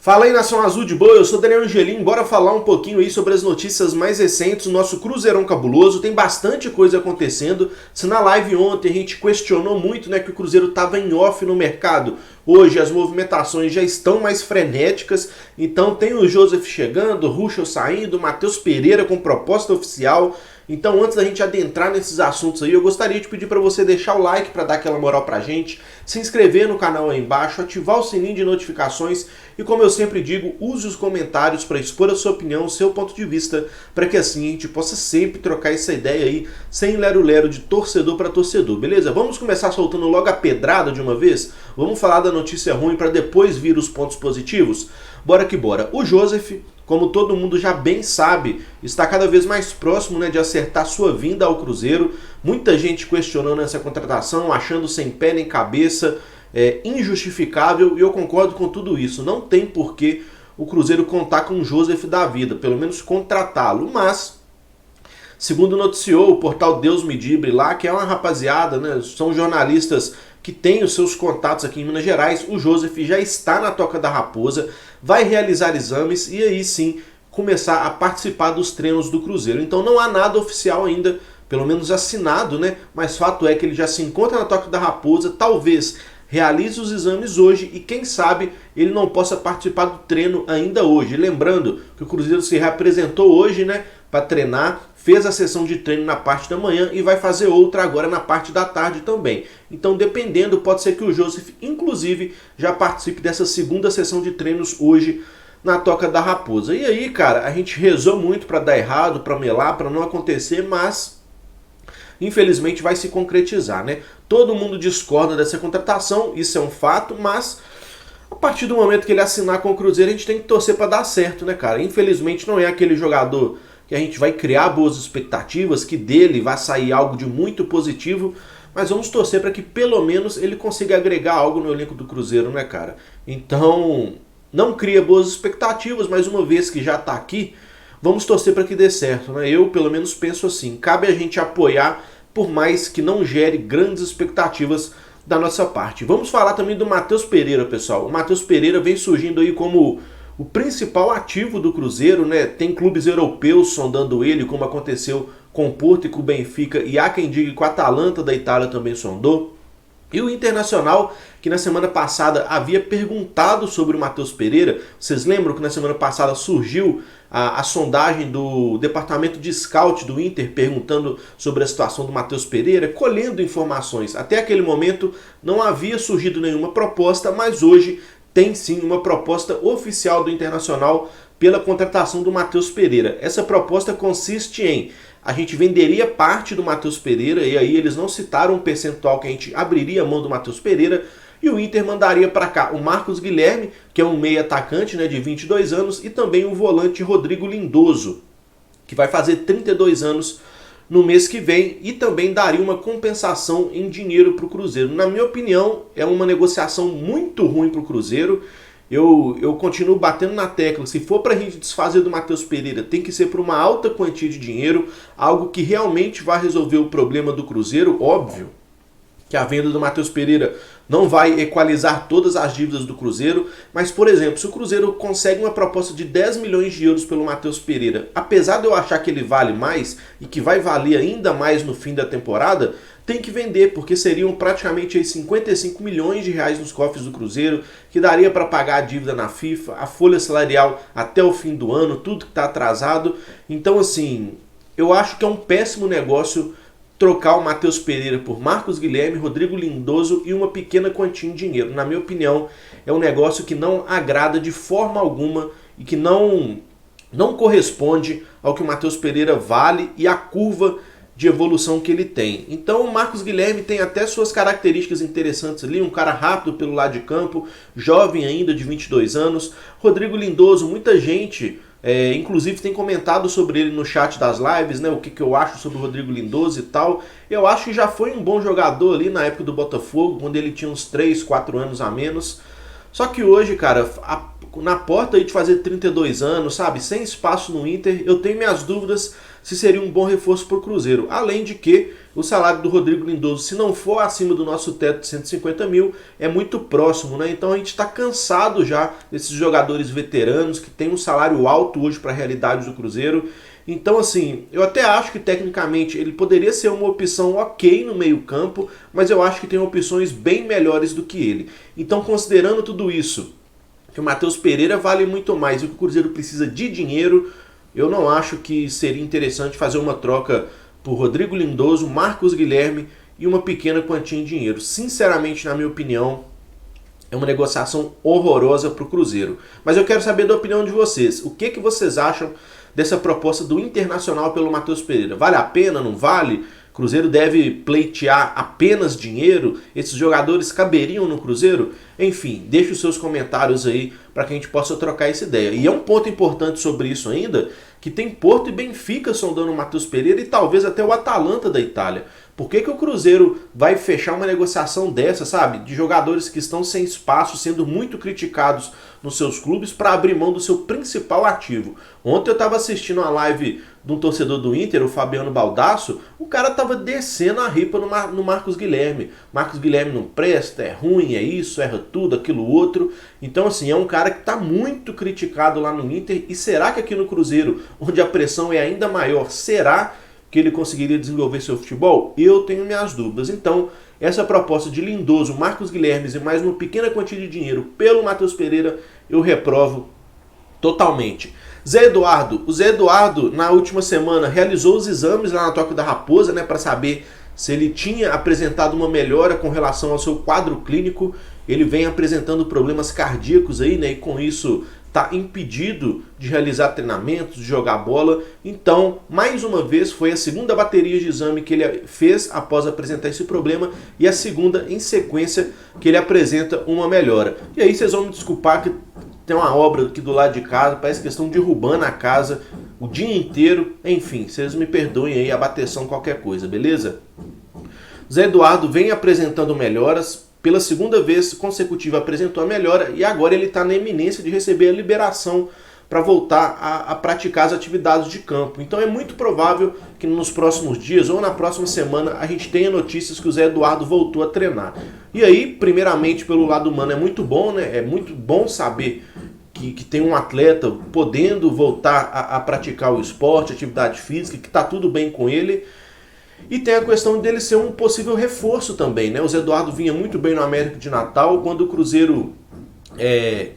Fala aí, Nação Azul de Boa, eu sou Daniel Angelim, bora falar um pouquinho aí sobre as notícias mais recentes do nosso Cruzeirão Cabuloso. Tem bastante coisa acontecendo. Se na live ontem a gente questionou muito, né, que o Cruzeiro estava em off no mercado, hoje as movimentações já estão mais frenéticas. Então tem o Joseph chegando, o Ruschel saindo, o Matheus Pereira com proposta oficial. Então, antes da gente adentrar nesses assuntos aí, eu gostaria de pedir para você deixar o like para dar aquela moral pra gente, se inscrever no canal aí embaixo, ativar o sininho de notificações e, como eu sempre digo, use os comentários para expor a sua opinião, o seu ponto de vista, para que assim a gente possa sempre trocar essa ideia aí, sem lero-lero de torcedor para torcedor, beleza? Vamos começar soltando logo a pedrada de uma vez? Vamos falar da notícia ruim para depois vir os pontos positivos? Bora que bora. O Joseph, como todo mundo já bem sabe, está cada vez mais próximo, né, de acertar sua vinda ao Cruzeiro. Muita gente questionando essa contratação, achando sem pé nem cabeça, injustificável, e eu concordo com tudo isso. Não tem por que o Cruzeiro contar com o Joseph da vida, pelo menos contratá-lo, mas segundo noticiou o portal Deus Me Dibre lá, que é uma rapaziada, né, são jornalistas que têm os seus contatos aqui em Minas Gerais, o Joseph já está na Toca da Raposa, vai realizar exames e aí sim começar a participar dos treinos do Cruzeiro. Então não há nada oficial ainda, pelo menos assinado, né? Mas fato é que ele já se encontra na Toca da Raposa, talvez realize os exames hoje e quem sabe ele não possa participar do treino ainda hoje. Lembrando que o Cruzeiro se reapresentou hoje, né, para treinar, fez a sessão de treino na parte da manhã e vai fazer outra agora na parte da tarde também. Então, dependendo, pode ser que o Joseph, inclusive, já participe dessa segunda sessão de treinos hoje na Toca da Raposa. E aí, cara, a gente rezou muito para dar errado, para melar, para não acontecer, mas infelizmente vai se concretizar, né? Todo mundo discorda dessa contratação, isso é um fato, mas a partir do momento que ele assinar com o Cruzeiro, a gente tem que torcer para dar certo, né, cara? Infelizmente não é aquele jogador que a gente vai criar boas expectativas, que dele vai sair algo de muito positivo, mas vamos torcer para que pelo menos ele consiga agregar algo no elenco do Cruzeiro, né, cara? Então, não cria boas expectativas, mas uma vez que já está aqui, vamos torcer para que dê certo, né? Eu pelo menos penso assim, cabe a gente apoiar, por mais que não gere grandes expectativas da nossa parte. Vamos falar também do Matheus Pereira, pessoal. O Matheus Pereira vem surgindo aí como o principal ativo do Cruzeiro, né? Tem clubes europeus sondando ele, como aconteceu com o Porto e com o Benfica, e há quem diga que o Atalanta da Itália também sondou. E o Internacional, que na semana passada havia perguntado sobre o Matheus Pereira, vocês lembram que na semana passada surgiu a sondagem do departamento de scout do Inter perguntando sobre a situação do Matheus Pereira, colhendo informações. Até aquele momento não havia surgido nenhuma proposta, mas hoje tem sim uma proposta oficial do Internacional pela contratação do Matheus Pereira. Essa proposta consiste em a gente venderia parte do Matheus Pereira, e aí eles não citaram um percentual que a gente abriria a mão do Matheus Pereira, e o Inter mandaria para cá o Marcos Guilherme, que é um meio atacante, né, de 22 anos, e também o volante Rodrigo Lindoso, que vai fazer 32 anos no mês que vem, e também daria uma compensação em dinheiro para o Cruzeiro. Na minha opinião, é uma negociação muito ruim para o Cruzeiro. Eu continuo batendo na tecla, se for para a gente desfazer do Matheus Pereira, tem que ser por uma alta quantia de dinheiro, algo que realmente vai resolver o problema do Cruzeiro. Óbvio que a venda do Matheus Pereira não vai equalizar todas as dívidas do Cruzeiro, mas, por exemplo, se o Cruzeiro consegue uma proposta de 10 milhões de euros pelo Matheus Pereira, apesar de eu achar que ele vale mais e que vai valer ainda mais no fim da temporada, tem que vender, porque seriam praticamente 55 milhões de reais nos cofres do Cruzeiro, que daria para pagar a dívida na FIFA, a folha salarial até o fim do ano, tudo que está atrasado. Então, assim, eu acho que é um péssimo negócio trocar o Matheus Pereira por Marcos Guilherme, Rodrigo Lindoso e uma pequena quantia em dinheiro. Na minha opinião, é um negócio que não agrada de forma alguma e que não corresponde ao que o Matheus Pereira vale e a curva de evolução que ele tem. Então o Marcos Guilherme tem até suas características interessantes ali, um cara rápido pelo lado de campo, jovem ainda, de 22 anos. Rodrigo Lindoso, muita gente inclusive tem comentado sobre ele no chat das lives, né, o que eu acho sobre o Rodrigo Lindoso e tal. Eu acho que já foi um bom jogador ali na época do Botafogo, quando ele tinha uns 3, 4 anos a menos. Só que hoje, cara, na porta aí de fazer 32 anos, sabe? Sem espaço no Inter, eu tenho minhas dúvidas se seria um bom reforço para o Cruzeiro. Além de que o salário do Rodrigo Lindoso, se não for acima do nosso teto de 150 mil, é muito próximo, né? Então a gente está cansado já desses jogadores veteranos que têm um salário alto hoje para a realidade do Cruzeiro. Então, assim, eu até acho que tecnicamente ele poderia ser uma opção ok no meio-campo, mas eu acho que tem opções bem melhores do que ele. Então, considerando tudo isso, que o Matheus Pereira vale muito mais e que o Cruzeiro precisa de dinheiro, eu não acho que seria interessante fazer uma troca por Rodrigo Lindoso, Marcos Guilherme e uma pequena quantia em dinheiro. Sinceramente, na minha opinião, é uma negociação horrorosa para o Cruzeiro. Mas eu quero saber da opinião de vocês. O que vocês acham dessa proposta do Internacional pelo Matheus Pereira? Vale a pena, não vale? Cruzeiro deve pleitear apenas dinheiro? Esses jogadores caberiam no Cruzeiro? Enfim, deixe os seus comentários aí para que a gente possa trocar essa ideia. E é um ponto importante sobre isso ainda, que tem Porto e Benfica sondando o Matheus Pereira e talvez até o Atalanta da Itália. Por que o Cruzeiro vai fechar uma negociação dessa, sabe? De jogadores que estão sem espaço, sendo muito criticados nos seus clubes, para abrir mão do seu principal ativo. Ontem eu estava assistindo uma live de um torcedor do Inter, o Fabiano Baldasso, o cara estava descendo a ripa no Marcos Guilherme. Marcos Guilherme não presta, é ruim, é isso, erra tudo, aquilo outro. Então, assim, é um cara que está muito criticado lá no Inter. E será que aqui no Cruzeiro, onde a pressão é ainda maior, será que ele conseguiria desenvolver seu futebol? Eu tenho minhas dúvidas. Então, essa proposta de Lindoso, Marcos Guilherme e mais uma pequena quantia de dinheiro pelo Matheus Pereira, eu reprovo totalmente. Zé Eduardo. O Zé Eduardo, na última semana, realizou os exames lá na Toca da Raposa, né, para saber se ele tinha apresentado uma melhora com relação ao seu quadro clínico. Ele vem apresentando problemas cardíacos aí, né, e com isso está impedido de realizar treinamentos, de jogar bola. Então, mais uma vez, foi a segunda bateria de exame que ele fez após apresentar esse problema e a segunda em sequência que ele apresenta uma melhora. E aí vocês vão me desculpar que tem uma obra aqui do lado de casa, parece que estão derrubando a casa o dia inteiro. Enfim, vocês me perdoem aí a bateção, qualquer coisa, beleza? Zé Eduardo vem apresentando melhoras. Pela segunda vez consecutiva apresentou a melhora e agora ele está na iminência de receber a liberação para voltar a praticar as atividades de campo. Então é muito provável que nos próximos dias ou na próxima semana a gente tenha notícias que o Zé Eduardo voltou a treinar. E aí, primeiramente, pelo lado humano é muito bom, né? É muito bom saber que tem um atleta podendo voltar a praticar o esporte, atividade física, que está tudo bem com ele. E tem a questão dele ser um possível reforço também, né? O Zé Eduardo vinha muito bem no América de Natal, quando o Cruzeiro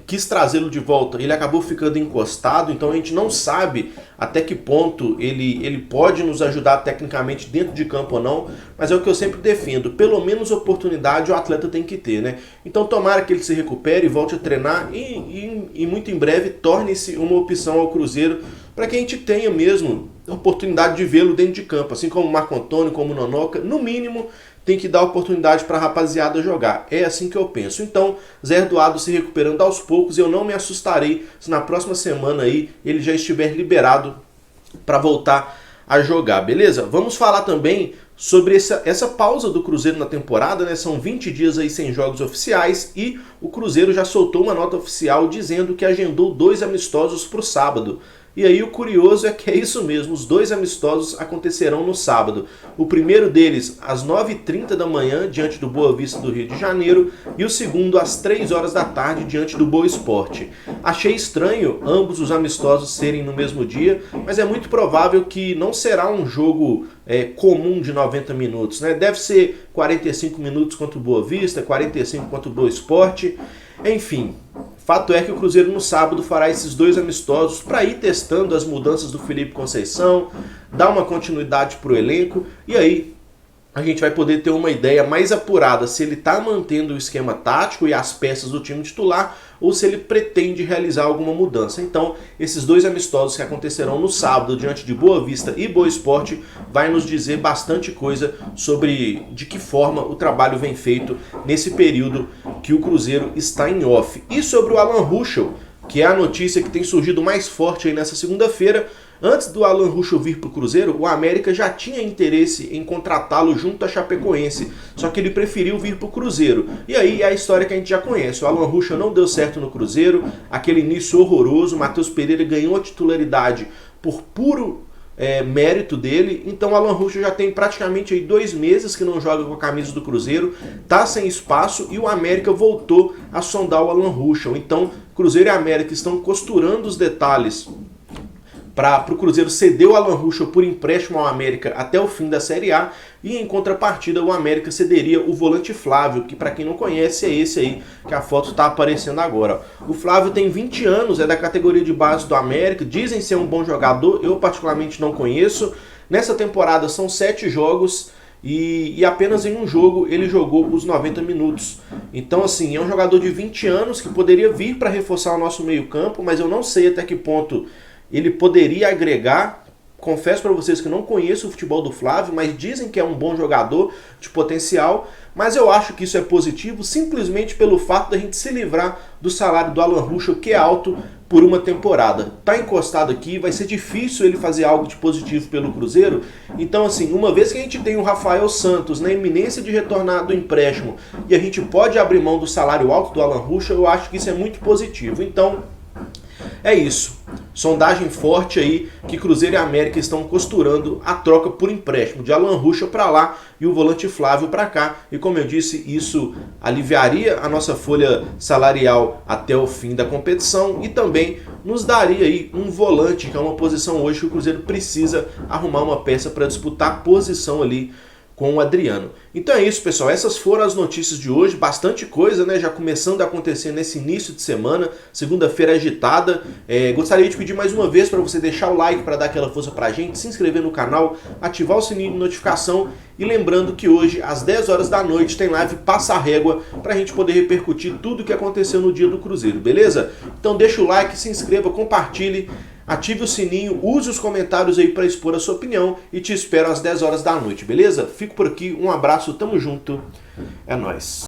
quis trazê-lo de volta, ele acabou ficando encostado, então a gente não sabe até que ponto ele pode nos ajudar tecnicamente dentro de campo ou não, mas é o que eu sempre defendo, pelo menos oportunidade o atleta tem que ter, né? Então tomara que ele se recupere, volte a treinar e muito em breve torne-se uma opção ao Cruzeiro, para que a gente tenha mesmo a oportunidade de vê-lo dentro de campo, assim como o Marco Antônio, como o Nonoca, no mínimo tem que dar oportunidade para a rapaziada jogar. É assim que eu penso. Então, Zé Eduardo se recuperando aos poucos, e eu não me assustarei se na próxima semana aí ele já estiver liberado para voltar a jogar, beleza? Vamos falar também sobre essa pausa do Cruzeiro na temporada, né? São 20 dias aí sem jogos oficiais e o Cruzeiro já soltou uma nota oficial dizendo que agendou 2 amistosos para o sábado. E aí o curioso é que é isso mesmo, os 2 amistosos acontecerão no sábado. O primeiro deles às 9h30 da manhã, diante do Boa Vista do Rio de Janeiro, e o segundo às 3 horas da tarde, diante do Boa Esporte. Achei estranho ambos os amistosos serem no mesmo dia, mas é muito provável que não será um jogo comum de 90 minutos, né? Deve ser 45 minutos contra o Boa Vista, 45 contra o Boa Esporte, enfim. Fato é que o Cruzeiro no sábado fará esses 2 amistosos para ir testando as mudanças do Felipe Conceição, dar uma continuidade para o elenco, e aí a gente vai poder ter uma ideia mais apurada se ele está mantendo o esquema tático e as peças do time titular ou se ele pretende realizar alguma mudança. Então, esses 2 amistosos que acontecerão no sábado diante de Boa Vista e Boa Esporte vai nos dizer bastante coisa sobre de que forma o trabalho vem feito nesse período que o Cruzeiro está em off. E sobre o Alan Ruschel, que é a notícia que tem surgido mais forte aí nessa segunda-feira. Antes do Alan Ruschel vir para o Cruzeiro, o América já tinha interesse em contratá-lo junto à Chapecoense, só que ele preferiu vir para o Cruzeiro. E aí é a história que a gente já conhece. O Alan Ruschel não deu certo no Cruzeiro, aquele início horroroso, o Matheus Pereira ganhou a titularidade por puro mérito dele. Então o Alan Ruschel já tem praticamente aí 2 meses que não joga com a camisa do Cruzeiro, tá sem espaço e o América voltou a sondar o Alan Ruschel. Então Cruzeiro e América estão costurando os detalhes para o Cruzeiro ceder o Alan Ruschel por empréstimo ao América até o fim da Série A, e em contrapartida o América cederia o volante Flávio, que para quem não conhece é esse aí que a foto está aparecendo agora. O Flávio tem 20 anos, é da categoria de base do América, dizem ser um bom jogador, eu particularmente não conheço. Nessa temporada são 7 jogos e apenas em um jogo ele jogou os 90 minutos. Então assim, é um jogador de 20 anos que poderia vir para reforçar o nosso meio campo, mas eu não sei até que ponto ele poderia agregar. Confesso para vocês que não conheço o futebol do Flávio, mas dizem que é um bom jogador de potencial, mas eu acho que isso é positivo simplesmente pelo fato da gente se livrar do salário do Alan Ruschel, que é alto, por uma temporada. Tá encostado aqui, vai ser difícil ele fazer algo de positivo pelo Cruzeiro. Então assim, uma vez que a gente tem o Rafael Santos na iminência de retornar do empréstimo e a gente pode abrir mão do salário alto do Alan Ruschel, eu acho que isso é muito positivo. Então é isso, sondagem forte aí que Cruzeiro e América estão costurando a troca por empréstimo de Alan Ruschel para lá e o volante Flávio para cá. E como eu disse, isso aliviaria a nossa folha salarial até o fim da competição e também nos daria aí um volante, que é uma posição hoje que o Cruzeiro precisa arrumar uma peça para disputar a posição ali com o Adriano. Então é isso, pessoal, essas foram as notícias de hoje, bastante coisa, né, já começando a acontecer nesse início de semana, segunda-feira agitada. Gostaria de pedir mais uma vez para você deixar o like para dar aquela força pra gente, se inscrever no canal, ativar o sininho de notificação e lembrando que hoje às 10 horas da noite tem live Passa a Régua pra gente poder repercutir tudo o que aconteceu no dia do Cruzeiro, beleza? Então deixa o like, se inscreva, compartilhe, ative o sininho, use os comentários aí para expor a sua opinião e te espero às 10 horas da noite, beleza? Fico por aqui, um abraço, tamo junto, é nóis.